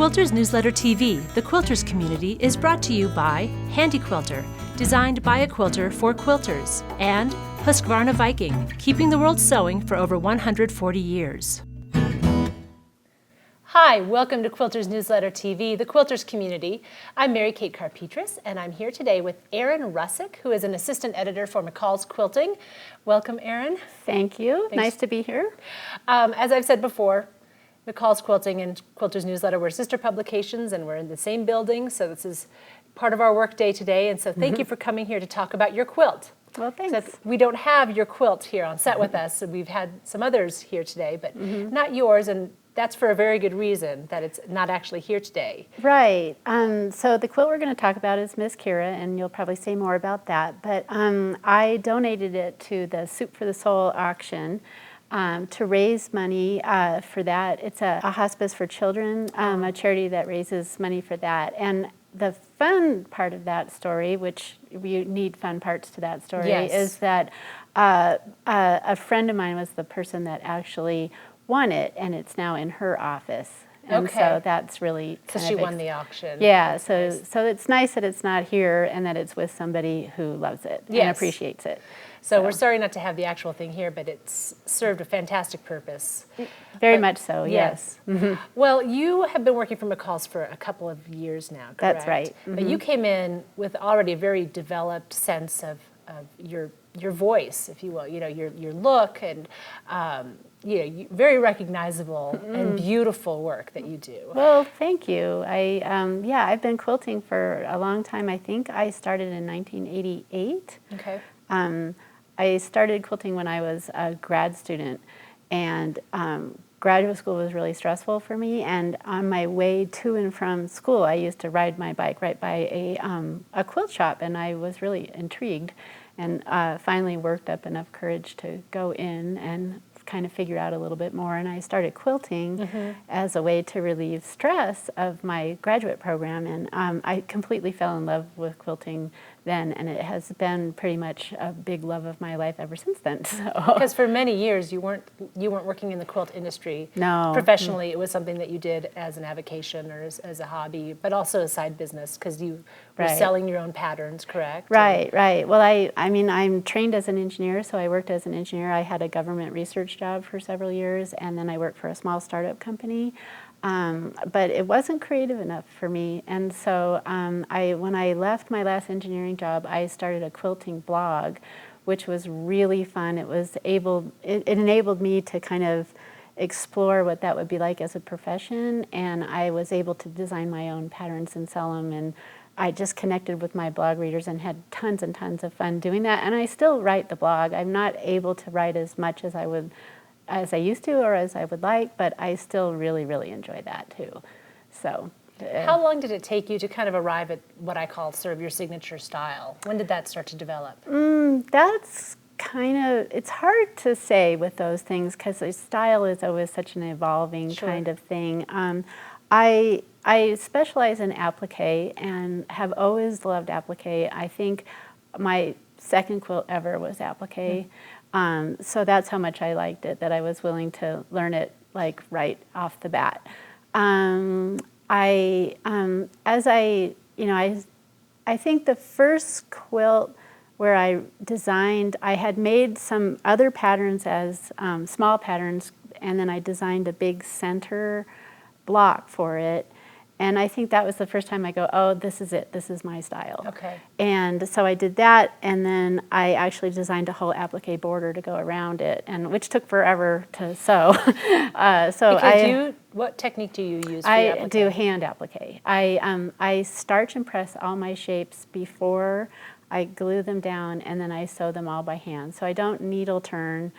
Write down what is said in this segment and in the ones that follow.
Quilters Newsletter TV, the Quilters community, is brought to you by Handy Quilter, designed by a quilter for quilters, and Husqvarna Viking, keeping the world sewing for over 140 years. Hi, welcome to Quilters Newsletter TV, the Quilters community. I'm Mary Kate Carpetras, and I'm here today with Erin Russek, who is an assistant editor for McCall's Quilting. Welcome, Erin. Thank you. Thanks. Nice to be here. As I've said before, McCall's Quilting and Quilters Newsletter, we're sister publications, and we're in the same building, so this is part of our work day today, and so thank you for coming here to talk about your quilt. Well, thanks. So we don't have your quilt here on set with us, so we've had some others here today, but not yours, and that's for a very good reason, that it's not actually here today. Right. So the quilt we're going to talk about is Miss Kira, and you'll probably say more about that, but I donated it to the Soup for the Soul auction to raise money for that. It's a hospice for children, a charity that raises money for that. And the fun part of that story, which you need fun parts to that story, is that a friend of mine was the person that actually won it, and it's now in her office. And so that's really So she won the auction. Yeah, so it's nice that it's not here and that it's with somebody who loves it and appreciates it. So we're sorry not to have the actual thing here, but it's served a fantastic purpose. Very much so, yes. Well, you have been working for McCall's for a couple of years now, correct? That's right. But you came in with already a very developed sense of your voice, if you will, your look, and very recognizable and beautiful work that you do. Well, thank you. I've been quilting for a long time. I think I started in 1988. Okay. I started quilting when I was a grad student, and graduate school was really stressful for me, and on my way to and from school I used to ride my bike right by a quilt shop, and I was really intrigued, and finally worked up enough courage to go in and kind of figure out a little bit more, and I started quilting as a way to relieve stress of my graduate program, and I completely fell in love with quilting then, and it has been pretty much a big love of my life ever since then. Because for many years you weren't working in the quilt industry professionally. It was something that you did as an avocation or as a hobby, but also a side business because you were selling your own patterns, correct? Right. Well, I mean, I'm trained as an engineer, so I worked as an engineer. I had a government research job for several years, and then I worked for a small startup company. But it wasn't creative enough for me, and so when I left my last engineering job, I started a quilting blog, which was really fun. It enabled me to kind of explore what that would be like as a profession, and I was able to design my own patterns and sell them, and I just connected with my blog readers and had tons and tons of fun doing that. And I still write the blog. I'm not able to write as much as I used to or as I would like, but I still really, really enjoy that too. So, how long did it take you to kind of arrive at what I call sort of your signature style? When did that start to develop? That's it's hard to say with those things because the style is always such an evolving kind of thing. I specialize in appliqué and have always loved appliqué. I think my second quilt ever was appliqué. So that's how much I liked it, that I was willing to learn it like right off the bat. I think the first quilt where I designed, I had made some other patterns as small patterns, and then I designed a big center block for it. And I think that was the first time I go, oh, this is it. This is my style. Okay. And so I did that, and then I actually designed a whole appliqué border to go around it, and which took forever to sew. What technique do you use for your appliqué? I do hand appliqué. I starch and press all my shapes before I glue them down, and then I sew them all by hand. So I don't needle turn.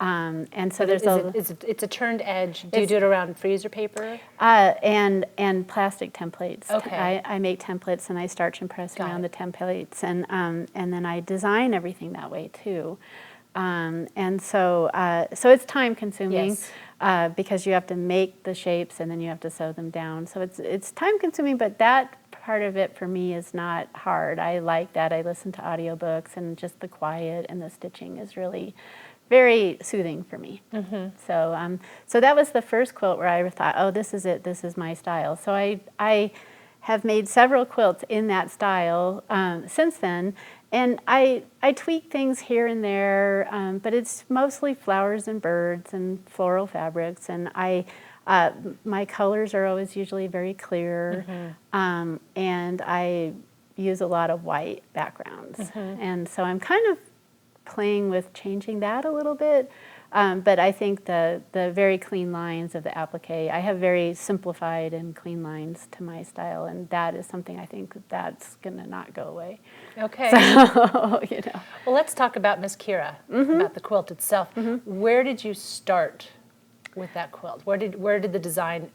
And so it's a turned edge. Do you do it around freezer paper? And plastic templates. Okay. I make templates and I starch and press around the templates, and then I design everything that way too. And so it's time consuming because you have to make the shapes and then you have to sew them down. So it's time consuming, but that part of it for me is not hard. I like that. I listen to audiobooks, and just the quiet and the stitching is really very soothing for me. So that was the first quilt where I thought, oh, this is it. This is my style. So I have made several quilts in that style since then. And I tweak things here and there, but it's mostly flowers and birds and floral fabrics. And my colors are always usually very clear, and I use a lot of white backgrounds. And so I'm kind of playing with changing that a little bit. But I think the very clean lines of the applique, I have very simplified and clean lines to my style, and that is something I think that's going to not go away. Okay. So, you know. Well, let's talk about Miss Kira, about the quilt itself. Where did you start with that quilt? Where did the design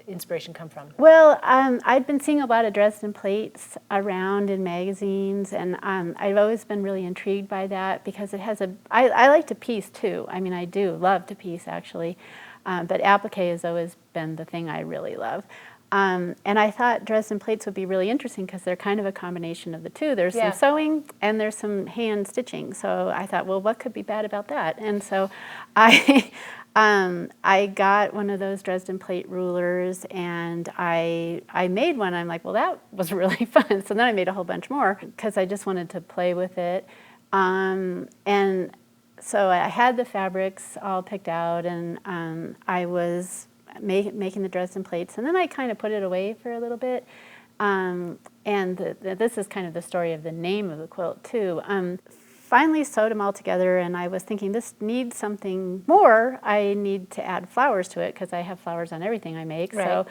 inspiration come from? Well, I'd been seeing a lot of Dresden plates around in magazines, and I've always been really intrigued by that because it has I like to piece too. I mean, I do love to piece actually, but applique has always been the thing I really love. And I thought Dresden plates would be really interesting because they're kind of a combination of the two. There's some sewing and there's some hand stitching. So I thought, well, what could be bad about that? And so I got one of those Dresden plate rulers, and I made one. I'm like, well, that was really fun. So then I made a whole bunch more because I just wanted to play with it. And so I had the fabrics all picked out, and I was making the Dresden plates, and then I kind of put it away for a little bit. And this is kind of the story of the name of the quilt too. Finally sewed them all together, and I was thinking this needs something more. I need to add flowers to it because I have flowers on everything I make. Right.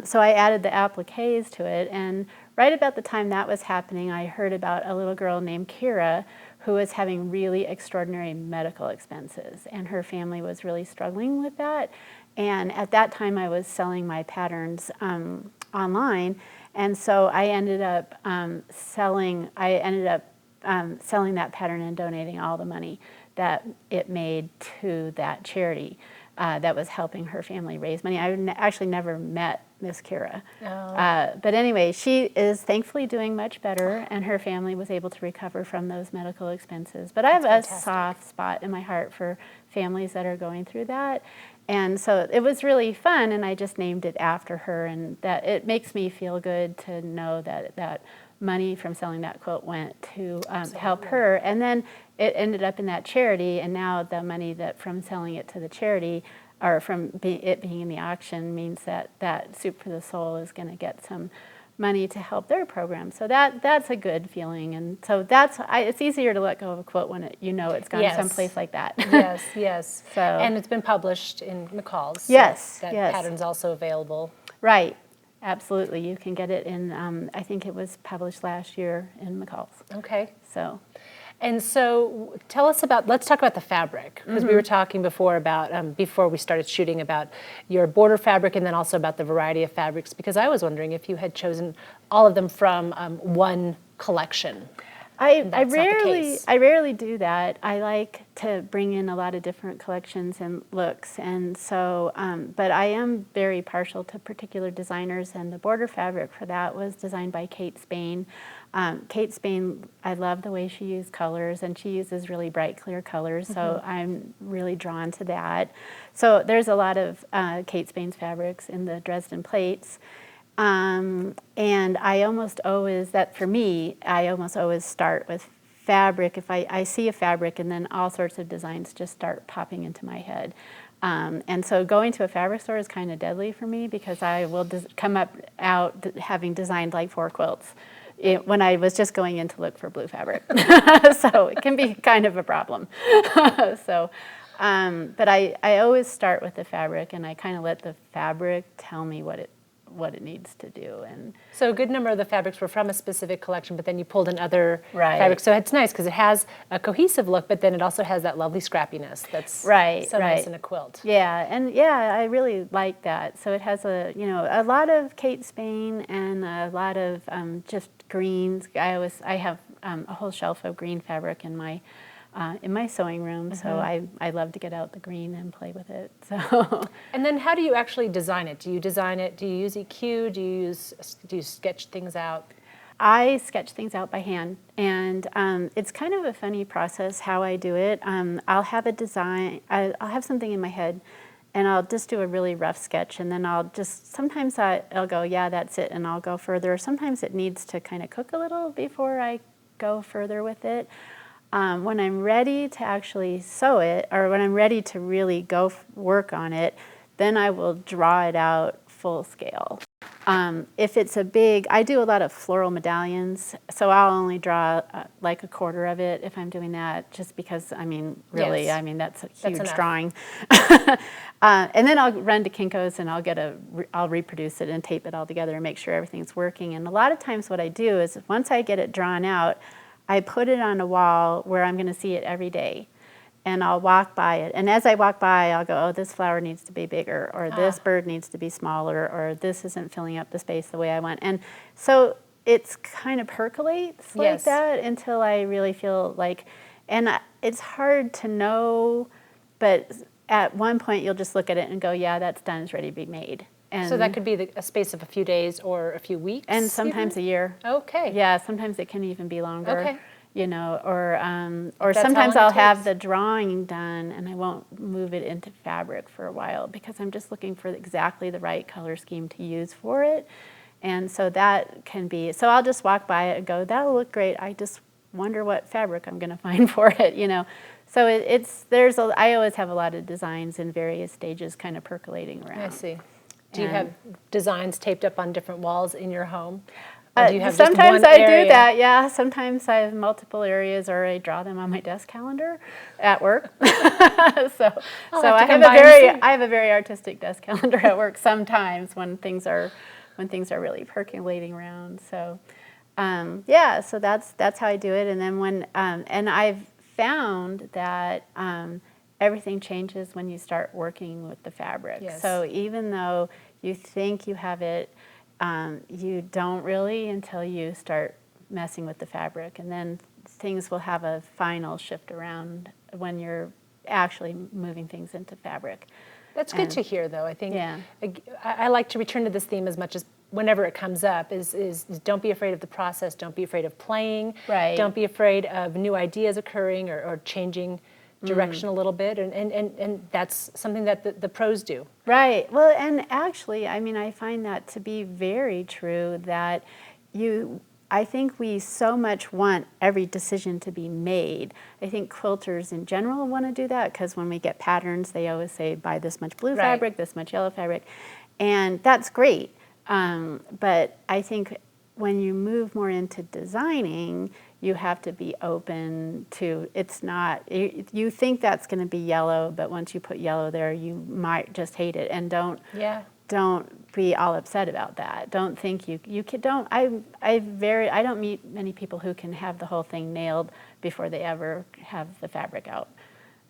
So I added the appliques to it, and right about the time that was happening, I heard about a little girl named Kira who was having really extraordinary medical expenses, and her family was really struggling with that. And at that time, I was selling my patterns online, and so I ended up selling that pattern and donating all the money that it made to that charity that was helping her family raise money. I actually never met Miss Kira. But anyway, she is thankfully doing much better, and her family was able to recover from those medical expenses. But I have a soft spot in my heart for families that are going through that. And so it was really fun, and I just named it after her, and that it makes me feel good to know that money from selling that quilt went to help her. And then it ended up in that charity, and now the money that from selling it to the charity, or from it being in the auction, means that Soup for the Soul is going to get some money to help their program. So that's a good feeling, and so it's easier to let go of a quilt when it's gone someplace like that. Yes. So, and it's been published in McCall's. So yes. pattern's also available. Right. Absolutely. You can get it in, I think it was published last year in McCall's. Okay. So. And so let's talk about the fabric, because we were talking before about, before we started shooting, about your border fabric and then also about the variety of fabrics, because I was wondering if you had chosen all of them from one collection. I rarely do that. I like to bring in a lot of different collections and looks, and so, but I am very partial to particular designers, and the border fabric for that was designed by Kate Spain. Kate Spain, I love the way she used colors, and she uses really bright, clear colors, so I'm really drawn to that. So there's a lot of Kate Spain's fabrics in the Dresden plates. And I almost always start with fabric. If I see a fabric, and then all sorts of designs just start popping into my head. And so going to a fabric store is kind of deadly for me, because I will come out having designed like 4 quilts when I was just going in to look for blue fabric. So it can be kind of a problem. So, but I always start with the fabric, and I kind of let the fabric tell me what it needs to do. And so a good number of the fabrics were from a specific collection, but then you pulled in other Right. fabrics. So it's nice because it has a cohesive look, but then it also has that lovely scrappiness that's so nice in a quilt. Yeah, and I really like that. So it has a lot of Kate Spain and a lot of just greens. I have a whole shelf of green fabric in my sewing room, so I love to get out the green and play with it. So. And then how do you actually design it? Do you use EQ? Do you sketch things out? I sketch things out by hand, and it's kind of a funny process how I do it. I'll have a design, I'll have something in my head, and I'll just do a really rough sketch, and then sometimes I'll go, yeah, that's it, and I'll go further. Sometimes it needs to kind of cook a little before I go further with it. When I'm ready to actually sew it, or when I'm ready to really go work on it, then I will draw it out full scale. If it's I do a lot of floral medallions, so I'll only draw like a quarter of it if I'm doing that, just because, really, Yes. that's a That's huge enough. drawing. And then I'll run to Kinko's and I'll reproduce it and tape it all together and make sure everything's working. And a lot of times what I do is once I get it drawn out, I put it on a wall where I'm going to see it every day. And I'll walk by it. And as I walk by, I'll go, oh, this flower needs to be bigger, or this bird needs to be smaller, or this isn't filling up the space the way I want. And so it's kind of percolates like Yes. that until I really feel like, it's hard to know, but at one point you'll just look at it and go, yeah, that's done, it's ready to be made. And So that could be a space of a few days or a few weeks? and sometimes even? a year. Okay. Yeah, sometimes it can even be longer. Okay. Or That's how sometimes long it I'll have takes. the drawing done and I won't move it into fabric for a while because I'm just looking for exactly the right color scheme to use for it. And so that can be, so I'll just walk by it and go, that'll look great. I just wonder what fabric I'm going to find for it. So I always have a lot of designs in various stages kind of percolating around. I see. Do you And- have designs taped up on different walls in your home? Or do you have just Sometimes one I area? do that, yeah. Sometimes I have multiple areas, or I draw them on my desk calendar at work. so I'll so have to I come have by and see. I have a very artistic desk calendar at work sometimes when things are really percolating around. So so that's how I do it. And then and I've found that everything changes when you start working with the fabric. Yes. So even though you think you have it, you don't really until you start messing with the fabric, and then things will have a final shift around when you're actually moving things into fabric. That's good to hear, though. I think Yeah. I like to return to this theme as much as whenever it comes up is don't be afraid of the process, don't be afraid of playing, Right. don't be afraid of new ideas occurring or changing direction a little bit, and that's something that the pros do. Right. Well, and actually, I find that to be very true that I think we so much want every decision to be made. I think quilters in general want to do that because when we get patterns, they always say, buy this much blue Right. fabric, this much yellow fabric, and that's great. But I think when you move more into designing, you have to be open to, it's not, you think that's going to be yellow, but once you put yellow there, you might just hate it. And don't be all upset about that. Don't think you can, I don't meet many people who can have the whole thing nailed before they ever have the fabric out.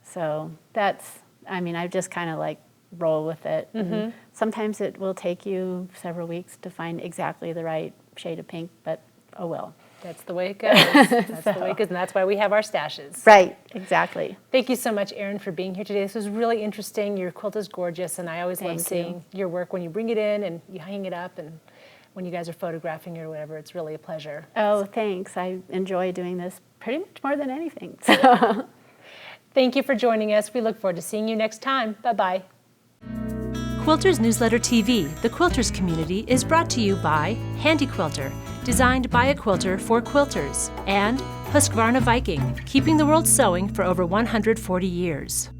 So I just kind of like roll with it. Mm-hmm. Sometimes it will take you several weeks to find exactly the right shade of pink, but oh well. That's the way it goes. That's the way it goes, and that's why we have our stashes. Right, exactly. Thank you so much, Erin, for being here today. This was really interesting. Your quilt is gorgeous, and I always love Thank seeing your work when you bring it in and you hang it up, and when you guys are photographing it or whatever. It's really a pleasure. Oh, thanks. I enjoy doing this pretty much more than anything. So. Thank you for joining us. We look forward to seeing you next time. Bye-bye. Quilters Newsletter TV, the quilters community, is brought to you by Handy Quilter, designed by a quilter for quilters, and Husqvarna Viking, keeping the world sewing for over 140 years.